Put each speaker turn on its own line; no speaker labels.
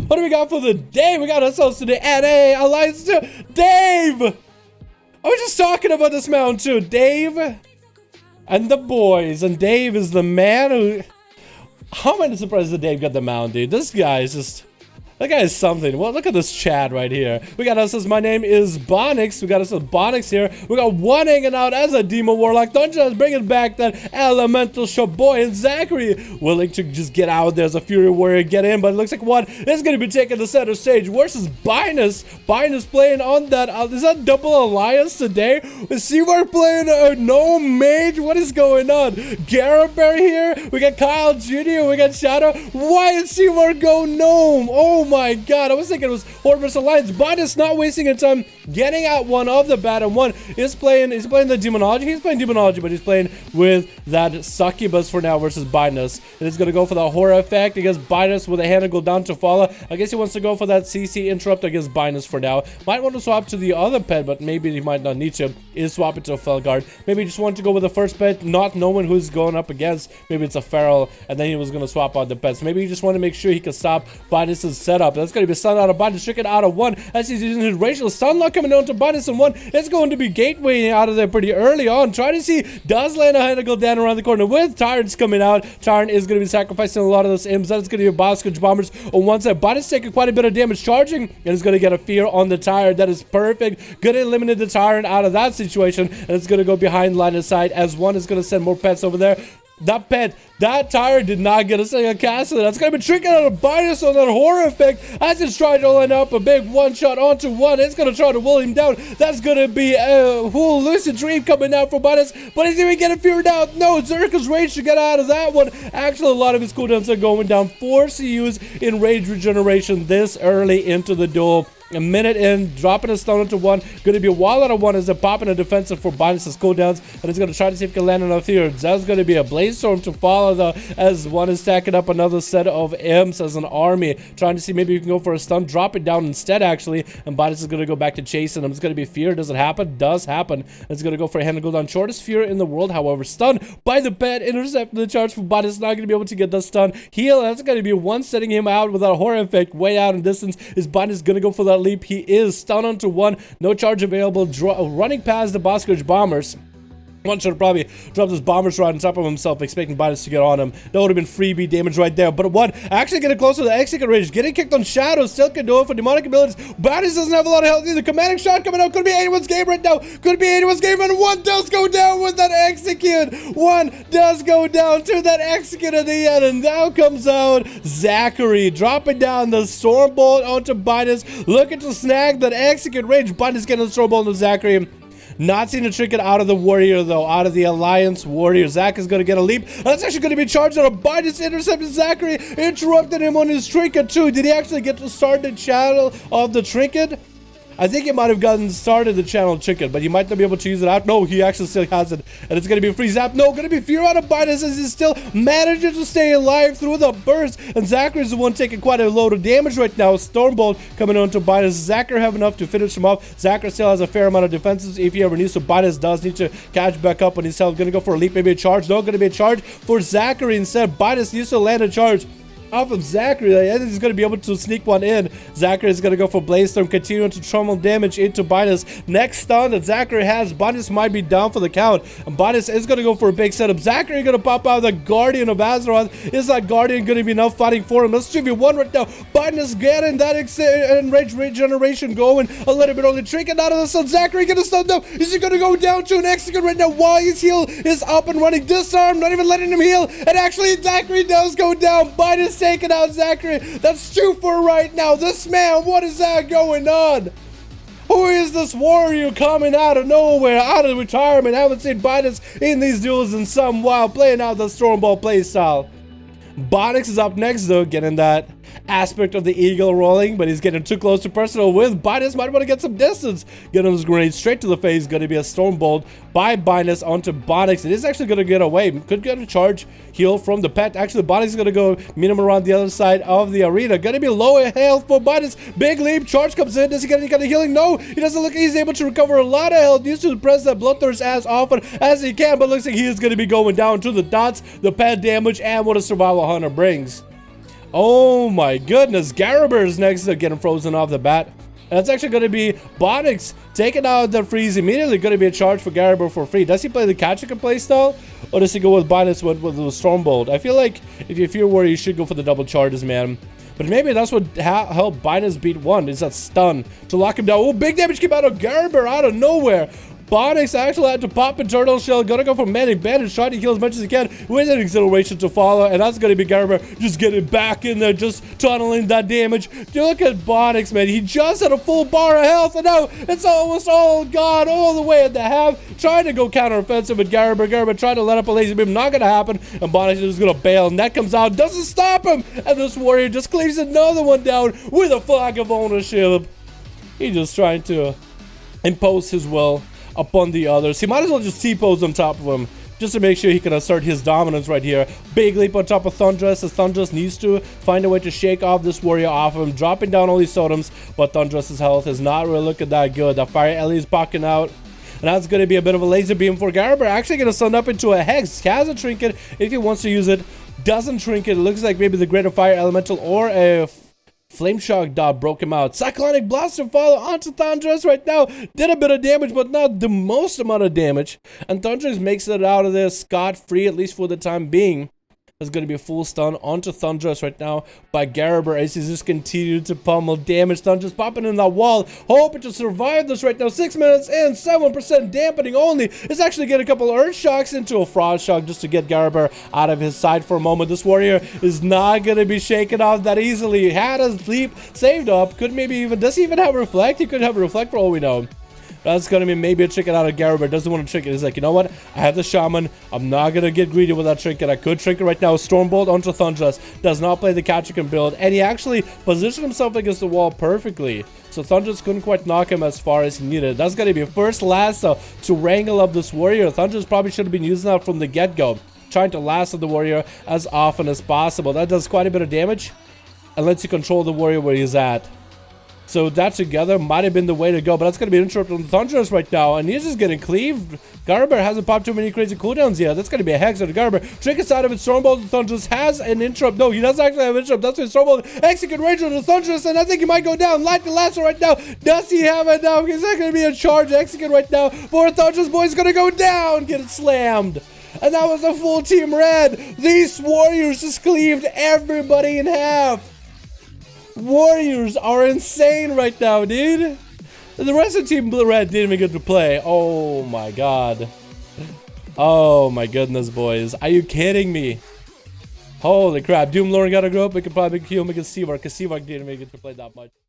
What do we got for the day? We got ourselves to the NA Alliance 2. Dave! I was just talking about this mountain too. Dave and the boys. And Dave is the man who... How am I surprised that Dave got the mount, dude? This guy is just... That guy is something. Well, look at this chat right here. We got us as my name is Bonix. We got us as Bonix here. We got one hanging out as a Demon Warlock. Dungeons bringing back that Elemental Shaboy and Zachary willing to just get out there as a Fury Warrior, get in. But it looks like one is going to be taking the center stage versus Binus. Binus playing on that. Is that double alliance today? Is Seymour playing a no mage? What is going on? Garabear here. We got Kyle Jr. We got Shadow. Why is Seymour go gnome? Oh my god, I was thinking it was Horde vs Alliance. Binus not wasting any time getting out one of the bat, and one is playing the Demonology. He's playing Demonology, but he's playing with that Succubus for now versus Binus. And he's gonna go for the horror effect against Binus with a hand and go down to follow. I guess he wants to go for that CC interrupt against Binus for now. Might want to swap to the other pet, but maybe he might not need to. Is swap it to a Felguard. Maybe he just wanted to go with the first pet, not knowing who's going up against. Maybe it's a Feral, and then he was gonna swap out the pets. Maybe he just wanted to make sure he could stop Binus's setup. That's going to be stun out of Binus, stricken out of one as he's using his racial stun lock coming down to Binus, and one it's going to be gateway out of there pretty early on. Trying to see, does land a hand to go down around the corner with Tyrants coming out. Tyrant is going to be sacrificing a lot of those imps. That's going to be Boscage Bombers on one side. Binus taking quite a bit of damage charging, and is going to get a fear on the Tyrant. That is perfect. Going to eliminate the Tyrant out of that situation, and it's going to go behind line of sight as one is going to send more pets over there. That pet, that Tyrant did not get a single cast of it. That's going to be tricking out of Binus on that horror effect as it's trying to line up a big one shot onto one. It's going to try to will him down. That's going to be a whole lucid dream coming out for Binus, but he's even getting feared out. No, Zerka's rage to get out of that one. Actually, a lot of his cooldowns are going down. 4 CUs in rage regeneration this early into the duel. A minute in, dropping a stun into one. Going to be a wall out of one as they're popping a defensive for Binus' cooldowns. And it's going to try to see if he can land enough here. That's going to be a Blaze Storm to follow though, as one is stacking up another set of imps as an army. Trying to see maybe you can go for a stun, drop it down instead actually. And Binus is going to go back to chasing him. It's going to be fear. Does it happen? Does happen. It's going to go for a hand and go down. Shortest fear in the world, however. Stun by the pet. Intercept the charge for Binus. Not going to be able to get the stun. Heal. That's going to be one setting him out with that horror effect way out in distance. Is Binus going to go for that leap? He is stunned onto one. No charge available. Running past the Boscage Bombers. One should have probably dropped his bombers right on top of himself, expecting Binus to get on him. That would have been freebie damage right there. But one actually getting closer to the execute range, getting kicked on Shadow, still can do it for demonic abilities. Binus doesn't have a lot of health either. Commanding shot coming out. Could be anyone's game right now. Could be anyone's game, and one does go down with that execute. One does go down to that execute at the end, and now comes out Zachary dropping down the Stormbolt onto Binus, looking to snag that execute range. Binus getting the Stormbolt onto Zachary. Not seeing a trinket out of the Warrior, though. Out of the Alliance Warrior. Zach is going to get a leap. That's actually going to be charged out of Binus. Intercepted Zachary. Interrupted him on his trinket, too. Did he actually get to start the channel of the trinket? I think he might have gotten started the channel trinket, but he might not be able to use it out. No, he actually still has it. And it's going to be a free zap. No, going to be fear out of Binus as he still manages to stay alive through the burst. And Zachary's the one taking quite a load of damage right now. Stormbolt coming on to Binus. Zachary have enough to finish him off. Zachary still has a fair amount of defenses if he ever needs to. Binus does need to catch back up on his health. Going to go for a leap, maybe a charge. No, going to be a charge for Zachary instead. Binus needs to land a charge off of Zachary. I think he's going to be able to sneak one in. Zachary is going to go for Blaze Storm, continuing to trommel damage into Binus. Next stun that Zachary has, Binus might be down for the count. And Binus is going to go for a big setup. Zachary going to pop out the Guardian of Azeroth. Is that Guardian going to be enough fighting for him? Let's 2v1 right now. Binus getting that enraged regeneration going a little bit early. Trinket out of the stun. Zachary going to stun down. Is he going to go down to an execute right now while his heal is up and running? Disarm, not even letting him heal. And actually, Zachary does go down. Binus taking out Zachary. That's 2 for right now. This man, what is that going on? Who is this warrior coming out of nowhere, out of retirement? I haven't seen Binus in these duels in some while, playing out the Stormbolt playstyle. Bonix is up next though, getting that aspect of the eagle rolling, but he's getting too close to personal with Binus. Might want to get some distance. Get him his grenade straight to the face. Going to be a Stormbolt by Binus onto Bonix. It is actually going to get away. Could get a charge heal from the pet. Actually, Bonix is going to go meet him around the other side of the arena. Going to be low health for Binus. Big leap. Charge comes in. Does he get any kind of healing? No. He doesn't look. He's able to recover a lot of health. Used to press that Bloodthirst as often as he can, but looks like he is going to be going down to the dots. The pet damage and what a Survival Hunter brings. Oh my goodness. Garaber is next to getting frozen off the bat. And it's actually going to be Bonix taking out the freeze. Immediately going to be a charge for Garaber for free. Does he play the Catcher-Can play style? Or does he go with Binus with the Stormbolt? I feel like if you fear warrior, you should go for the double charges, man. But maybe that's what helped Binus beat one, is that stun to lock him down. Oh, big damage came out of Garaber out of nowhere. Bonix actually had to pop a turtle shell. Gonna go for Manic Bandage, trying to heal as much as he can with an acceleration to follow. And that's gonna be Garaber just getting back in there, just tunneling that damage. Look at Bonix, man. He just had a full bar of health, and now it's almost all gone, all the way at the half. Trying to go counter-offensive with Garaber. Garaber trying to let up a laser beam. Not gonna happen. And Bonix is just gonna bail. And that comes out, doesn't stop him. And this warrior just cleaves another one down with a flag of ownership. He's just trying to impose his will upon the others. He might as well just T-pose on top of him just to make sure he can assert his dominance right here. Big leap on top of Thundress, as Thundress needs to find a way to shake off this warrior off of him, dropping down all these totems, but Thundress's health is not really looking that good. The Fire Ellie is popping out, and that's going to be a bit of a laser beam for Garaber. Actually going to send up into a Hex. Has a trinket if he wants to use it. Doesn't trinket. It looks like maybe the Greater Fire Elemental or a Flame Shock dot broke him out. Cyclonic Blaster follow onto Thundress right now. Did a bit of damage, but not the most amount of damage. And Thundress makes it out of there scot-free, at least for the time being. There's going to be a full stun onto Thundress right now by Garaber as he's just continued to pummel damage. Thundress popping in that wall, hoping to survive this right now. 6 minutes and 7% dampening only. It's actually getting a couple Earth Shocks into a Frost Shock just to get Garaber out of his side for a moment. This warrior is not going to be shaken off that easily. He had a leap saved up. Could maybe even, does he even have Reflect? He could have a Reflect for all we know. That's going to be maybe a trinket out of Garaber. Doesn't want to trinket. He's like, you know what? I have the Shaman. I'm not going to get greedy with that trinket. I could trinket right now. Stormbolt onto Thundress. Does not play the Catcher-Can build. And he actually positioned himself against the wall perfectly. So Thundress couldn't quite knock him as far as he needed. That's going to be first lasso to wrangle up this warrior. Thundress probably should have been using that from the get-go. Trying to lasso the warrior as often as possible. That does quite a bit of damage. And lets you control the warrior where he's at. So that together might have been the way to go, but that's going to be an interrupt on Thundress right now, and he's just getting cleaved. Garaber hasn't popped too many crazy cooldowns yet. That's going to be a Hex on Garaber. Trinket out of it, Stormbolt to Thundress has an interrupt. No, he doesn't actually have an interrupt. That's why Stormbolt execute Rage on the Thundress, and I think he might go down. Light the lasso right now. Does he have it now? Is that going to be a charge execute right now? For Thundress, boy's going to go down. Get it slammed. And that was a full team red. These warriors just cleaved everybody in half. Warriors are insane right now, dude. The rest of Team Blue Red didn't even get to play. Oh my god. Oh my goodness, boys. Are you kidding me? Holy crap. Doom Lord got to grow up. We could probably kill him against Seavark, because Seavark didn't even get to play that much.